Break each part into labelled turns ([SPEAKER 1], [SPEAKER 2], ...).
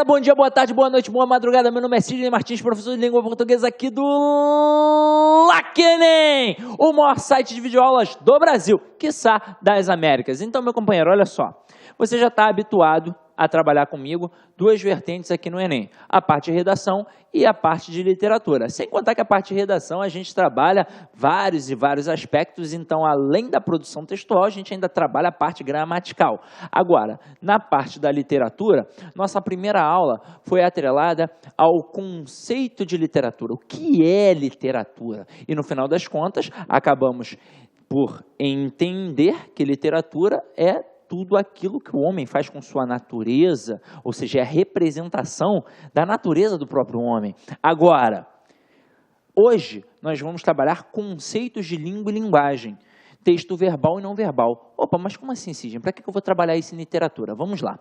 [SPEAKER 1] galera, bom dia, boa tarde, boa noite, boa madrugada. Meu nome é Sidney Martins, professor de língua portuguesa aqui do LACENEM, o maior site de videoaulas do Brasil, quiçá das Américas. Então, meu companheiro, olha só, você já está habituado a trabalhar comigo duas vertentes aqui no Enem, a parte de redação e a parte de literatura. Sem contar que a parte de redação a gente trabalha vários e vários aspectos, então além da produção textual, a gente ainda trabalha a parte gramatical. Agora, na parte da literatura, nossa primeira aula foi atrelada ao conceito de literatura. O que é literatura? E no final das contas, acabamos por entender que literatura é tudo aquilo que o homem faz com sua natureza, ou seja, é a representação da natureza do próprio homem. Agora, hoje nós vamos trabalhar conceitos de língua e linguagem, texto verbal e não verbal. Opa, mas como assim, Sidney? Para que eu vou trabalhar isso em literatura? Vamos lá.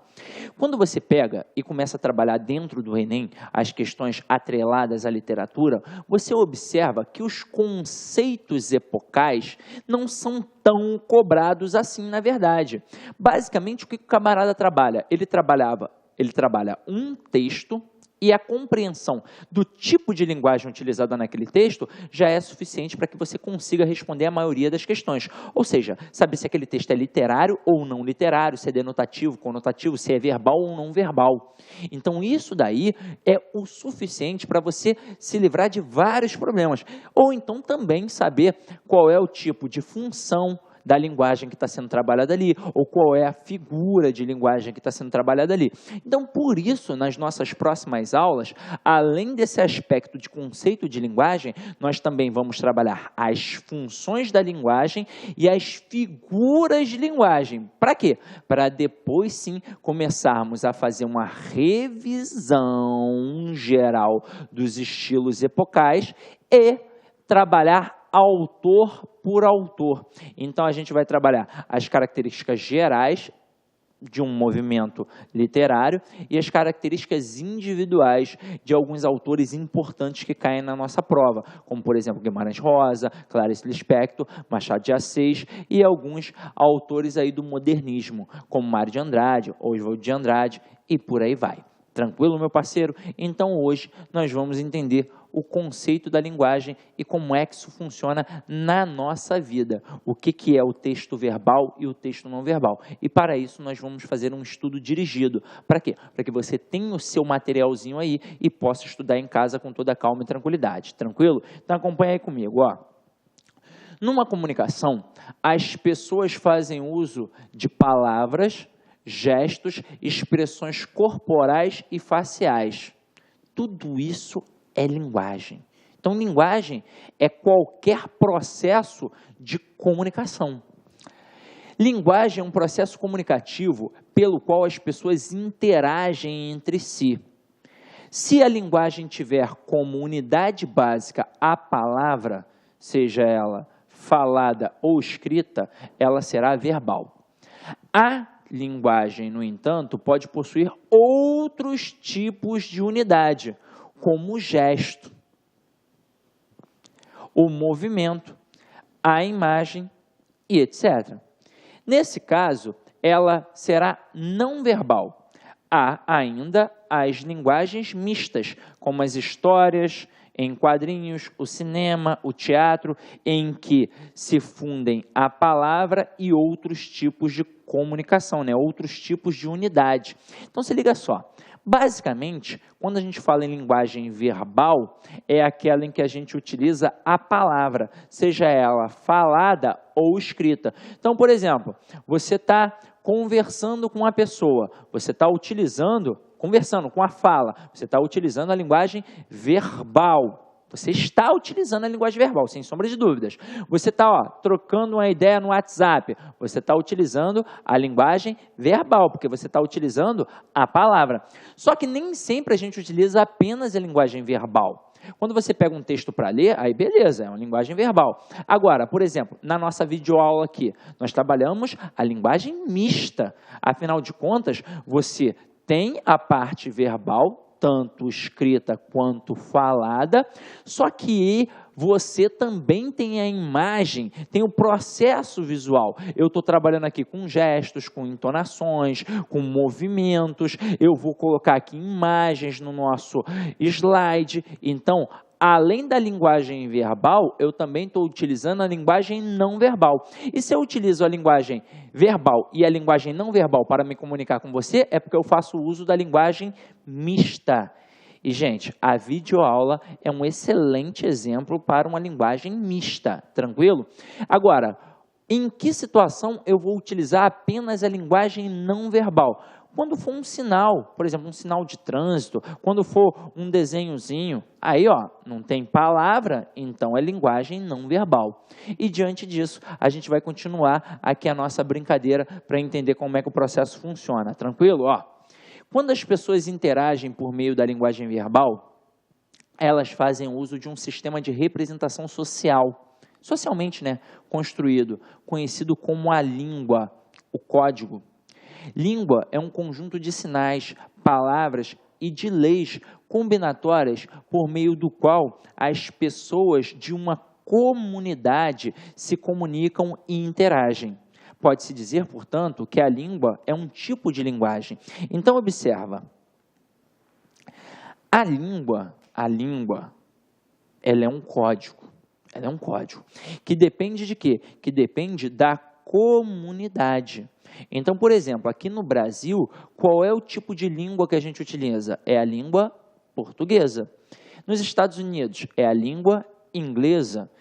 [SPEAKER 1] Quando você pega e começa a trabalhar dentro do Enem as questões atreladas à literatura, você observa que os conceitos epocais não são tão cobrados assim, na verdade. Basicamente, o que o camarada trabalha? Ele trabalha um texto e a compreensão do tipo de linguagem utilizada naquele texto já é suficiente para que você consiga responder a maioria das questões. Ou seja, saber se aquele texto é literário ou não literário, se é denotativo, conotativo, se é verbal ou não verbal. Então, isso daí é o suficiente para você se livrar de vários problemas. Ou então também saber qual é o tipo de função da linguagem que está sendo trabalhada ali, ou qual é a figura de linguagem que está sendo trabalhada ali. Então, por isso, nas nossas próximas aulas, além desse aspecto de conceito de linguagem, nós também vamos trabalhar as funções da linguagem e as figuras de linguagem. Para quê? Para depois, sim, começarmos a fazer uma revisão geral dos estilos epocais e trabalhar autor por autor. Então, a gente vai trabalhar as características gerais de um movimento literário e as características individuais de alguns autores importantes que caem na nossa prova, como, por exemplo, Guimarães Rosa, Clarice Lispector, Machado de Assis e alguns autores aí do modernismo, como Mário de Andrade, Oswald de Andrade e por aí vai. Tranquilo, meu parceiro? Então, hoje, nós vamos entender o conceito da linguagem e como é que isso funciona na nossa vida. O que é o texto verbal e o texto não verbal. E para isso nós vamos fazer um estudo dirigido. Para quê? Para que você tenha o seu materialzinho aí e possa estudar em casa com toda calma e tranquilidade. Tranquilo? Então acompanha aí comigo, ó. Numa comunicação, as pessoas fazem uso de palavras, gestos, expressões corporais e faciais. Tudo isso é linguagem. Então, linguagem é qualquer processo de comunicação. Linguagem é um processo comunicativo pelo qual as pessoas interagem entre si. Se a linguagem tiver como unidade básica a palavra, seja ela falada ou escrita, ela será verbal. A linguagem, no entanto, pode possuir outros tipos de unidade, como o gesto, o movimento, a imagem e etc. Nesse caso, ela será não verbal. Há ainda as linguagens mistas, como as histórias em quadrinhos, o cinema, o teatro, em que se fundem a palavra e outros tipos de comunicação, né? Outros tipos de unidade. Então, se liga só. Basicamente, quando a gente fala em linguagem verbal, é aquela em que a gente utiliza a palavra, seja ela falada ou escrita. Então, por exemplo, você está conversando com uma pessoa, você está conversando com a fala, você está utilizando a linguagem verbal. Você está utilizando a linguagem verbal, sem sombra de dúvidas. Você está trocando uma ideia no WhatsApp, você está utilizando a linguagem verbal, porque você está utilizando a palavra. Só que nem sempre a gente utiliza apenas a linguagem verbal. Quando você pega um texto para ler, aí beleza, é uma linguagem verbal. Agora, por exemplo, na nossa videoaula aqui, nós trabalhamos a linguagem mista. Afinal de contas, você tem a parte verbal, tanto escrita quanto falada, só que você também tem a imagem, tem o processo visual. Eu estou trabalhando aqui com gestos, com entonações, com movimentos, eu vou colocar aqui imagens no nosso slide. Então, além da linguagem verbal, eu também estou utilizando a linguagem não verbal. E se eu utilizo a linguagem verbal e a linguagem não verbal para me comunicar com você, é porque eu faço uso da linguagem mista. E, gente, a videoaula é um excelente exemplo para uma linguagem mista, tranquilo? Agora, em que situação eu vou utilizar apenas a linguagem não verbal? Quando for um sinal, por exemplo, um sinal de trânsito, quando for um desenhozinho, aí ó, não tem palavra, então é linguagem não verbal. E diante disso, a gente vai continuar aqui a nossa brincadeira para entender como é que o processo funciona, tranquilo? Ó, quando as pessoas interagem por meio da linguagem verbal, elas fazem uso de um sistema de representação social, socialmente, né, construído, conhecido como a língua, o código. Língua é um conjunto de sinais, palavras e de leis combinatórias por meio do qual as pessoas de uma comunidade se comunicam e interagem. Pode-se dizer, portanto, que a língua é um tipo de linguagem. Então, observa. A língua, ela é um código. Ela é um código. Que depende de quê? Que depende da comunidade. Então, por exemplo, aqui no Brasil, qual é o tipo de língua que a gente utiliza? É a língua portuguesa. Nos Estados Unidos, é a língua inglesa.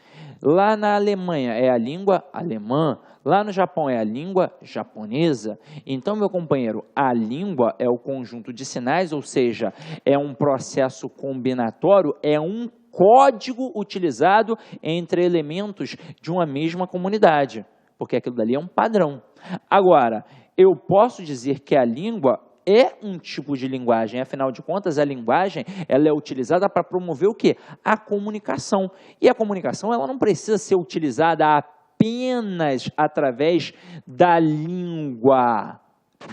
[SPEAKER 1] Lá na Alemanha, é a língua alemã. Lá no Japão, é a língua japonesa. Então, meu companheiro, a língua é o conjunto de sinais, ou seja, é um processo combinatório, é um código utilizado entre elementos de uma mesma comunidade, porque aquilo dali é um padrão. Agora, eu posso dizer que a língua é um tipo de linguagem, afinal de contas, a linguagem ela é utilizada para promover o quê? A comunicação. E a comunicação ela não precisa ser utilizada apenas através da língua.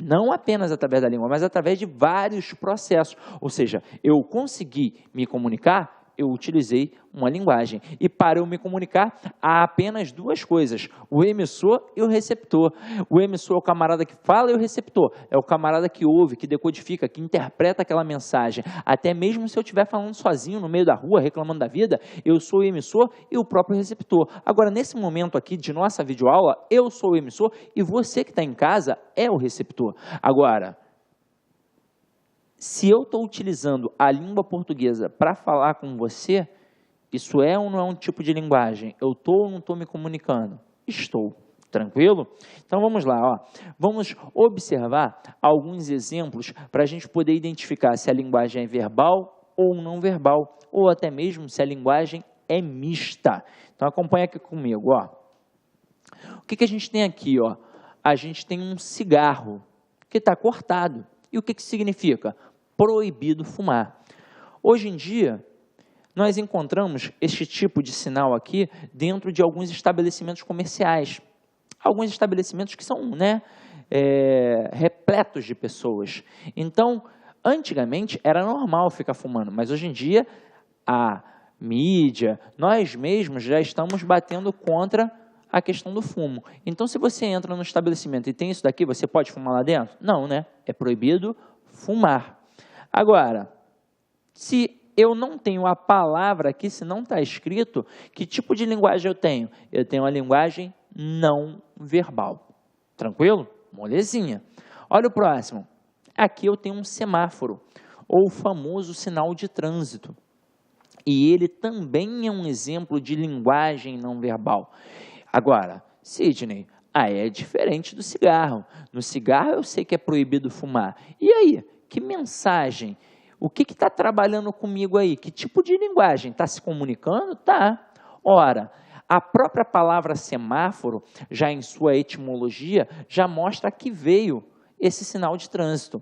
[SPEAKER 1] Não apenas através da língua, mas através de vários processos. Ou seja, eu consegui me comunicar, eu utilizei uma linguagem. E para eu me comunicar, há apenas duas coisas, o emissor e o receptor. O emissor é o camarada que fala e o receptor é o camarada que ouve, que decodifica, que interpreta aquela mensagem. Até mesmo se eu estiver falando sozinho no meio da rua, reclamando da vida, eu sou o emissor e o próprio receptor. Agora, nesse momento aqui de nossa videoaula, eu sou o emissor e você que está em casa é o receptor. Agora, se eu estou utilizando a língua portuguesa para falar com você, isso é ou não é um tipo de linguagem? Eu estou ou não estou me comunicando? Estou. Tranquilo? Então vamos lá, ó. Vamos observar alguns exemplos para a gente poder identificar se a linguagem é verbal ou não verbal, ou até mesmo se a linguagem é mista. Então acompanha aqui comigo, ó. O que a gente tem aqui, ó? A gente tem um cigarro que está cortado. E o que significa? Proibido fumar. Hoje em dia, nós encontramos este tipo de sinal aqui dentro de alguns estabelecimentos comerciais. Alguns estabelecimentos que são repletos de pessoas. Então, antigamente era normal ficar fumando, mas hoje em dia a mídia, nós mesmos já estamos batendo contra a questão do fumo. Então, se você entra no estabelecimento e tem isso daqui, você pode fumar lá dentro? Não, né? É proibido fumar. Agora, se eu não tenho a palavra aqui, se não está escrito, que tipo de linguagem eu tenho? Eu tenho a linguagem não verbal. Tranquilo? Molezinha. Olha o próximo. Aqui eu tenho um semáforo, ou o famoso sinal de trânsito. E ele também é um exemplo de linguagem não verbal. Agora, Sidney, é diferente do cigarro. No cigarro eu sei que é proibido fumar. E aí, que mensagem? O que está trabalhando comigo aí? Que tipo de linguagem? Está se comunicando? Tá. Ora, a própria palavra semáforo, já em sua etimologia, já mostra que veio esse sinal de trânsito.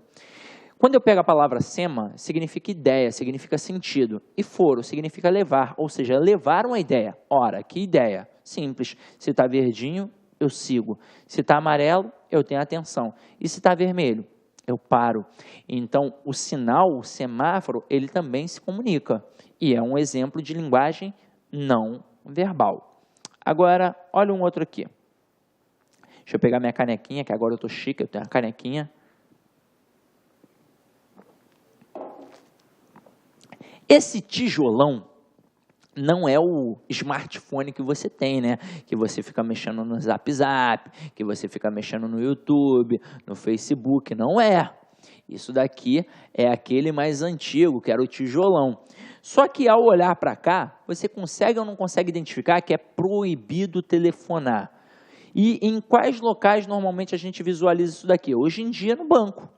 [SPEAKER 1] Quando eu pego a palavra sema, significa ideia, significa sentido. E foro significa levar, ou seja, levar uma ideia. Ora, que ideia? Simples. Se está verdinho, eu sigo. Se está amarelo, eu tenho atenção. E se está vermelho, eu paro. Então, o sinal, o semáforo, ele também se comunica. E é um exemplo de linguagem não verbal. Agora, olha um outro aqui. Deixa eu pegar minha canequinha, que agora eu tô chique, eu tenho uma canequinha. Esse tijolão não é o smartphone que você tem, né? Que você fica mexendo no Zap, que você fica mexendo no YouTube, no Facebook. Não é. Isso daqui é aquele mais antigo, que era o tijolão. Só que ao olhar para cá, você consegue ou não consegue identificar que é proibido telefonar? E em quais locais normalmente a gente visualiza isso daqui? Hoje em dia no banco.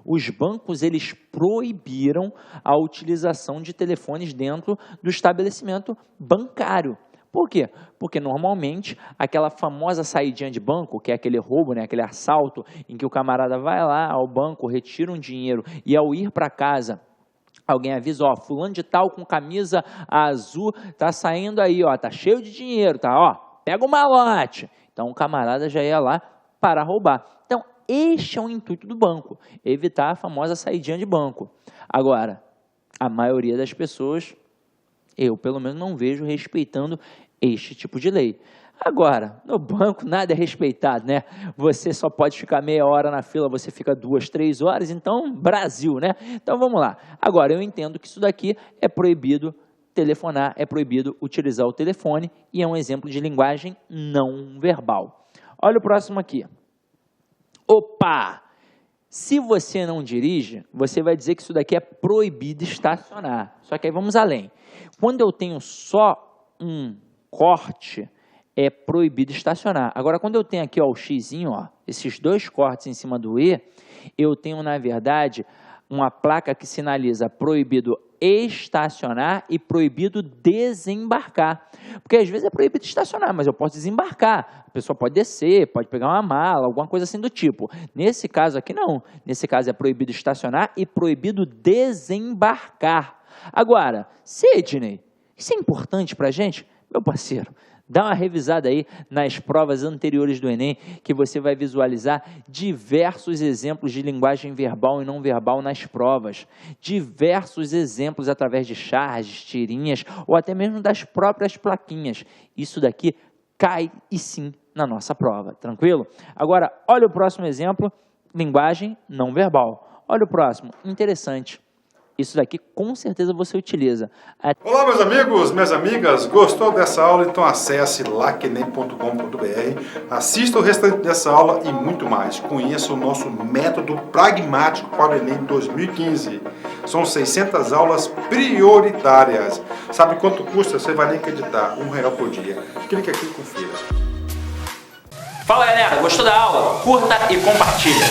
[SPEAKER 1] Os bancos, eles proibiram a utilização de telefones dentro do estabelecimento bancário. Por quê? Porque normalmente aquela famosa saidinha de banco, que é aquele roubo, né, aquele assalto, em que o camarada vai lá ao banco, retira um dinheiro e ao ir para casa, alguém avisa, ó, fulano de tal com camisa azul tá saindo aí, ó, tá cheio de dinheiro, tá, ó, pega o malote. Então o camarada já ia lá para roubar. Então este é o intuito do banco, evitar a famosa saidinha de banco. Agora, a maioria das pessoas, eu pelo menos não vejo respeitando este tipo de lei. Agora, no banco nada é respeitado, né? Você só pode ficar meia hora na fila, você fica 2, 3 horas, então Brasil, né? Então vamos lá. Agora, eu entendo que isso daqui é proibido telefonar, é proibido utilizar o telefone e é um exemplo de linguagem não verbal. Olha o próximo aqui. Opa! Se você não dirige, você vai dizer que isso daqui é proibido estacionar. Só que aí vamos além. Quando eu tenho só um corte, é proibido estacionar. Agora, quando eu tenho aqui ó, o xizinho, ó, esses dois cortes em cima do E, eu tenho, na verdade, uma placa que sinaliza proibido estacionar e proibido desembarcar. Porque às vezes é proibido estacionar, mas eu posso desembarcar. A pessoa pode descer, pode pegar uma mala, alguma coisa assim do tipo. Nesse caso aqui não. Nesse caso é proibido estacionar e proibido desembarcar. Agora, Sidney, isso é importante para a gente? Meu parceiro, dá uma revisada aí nas provas anteriores do Enem, que você vai visualizar diversos exemplos de linguagem verbal e não verbal nas provas. Diversos exemplos através de charges, tirinhas ou até mesmo das próprias plaquinhas. Isso daqui cai e sim na nossa prova, tranquilo? Agora, olha o próximo exemplo, linguagem não verbal. Olha o próximo, interessante. Isso daqui com certeza você utiliza.
[SPEAKER 2] Olá meus amigos, minhas amigas, gostou dessa aula? Então acesse lackenem.com.br, assista o restante dessa aula e muito mais. Conheça o nosso método pragmático para o Enem 2015. São 600 aulas prioritárias. Sabe quanto custa? Você vai nem acreditar, R$1 por dia. Clique aqui e confira.
[SPEAKER 1] Fala galera, gostou da aula? Curta e compartilha.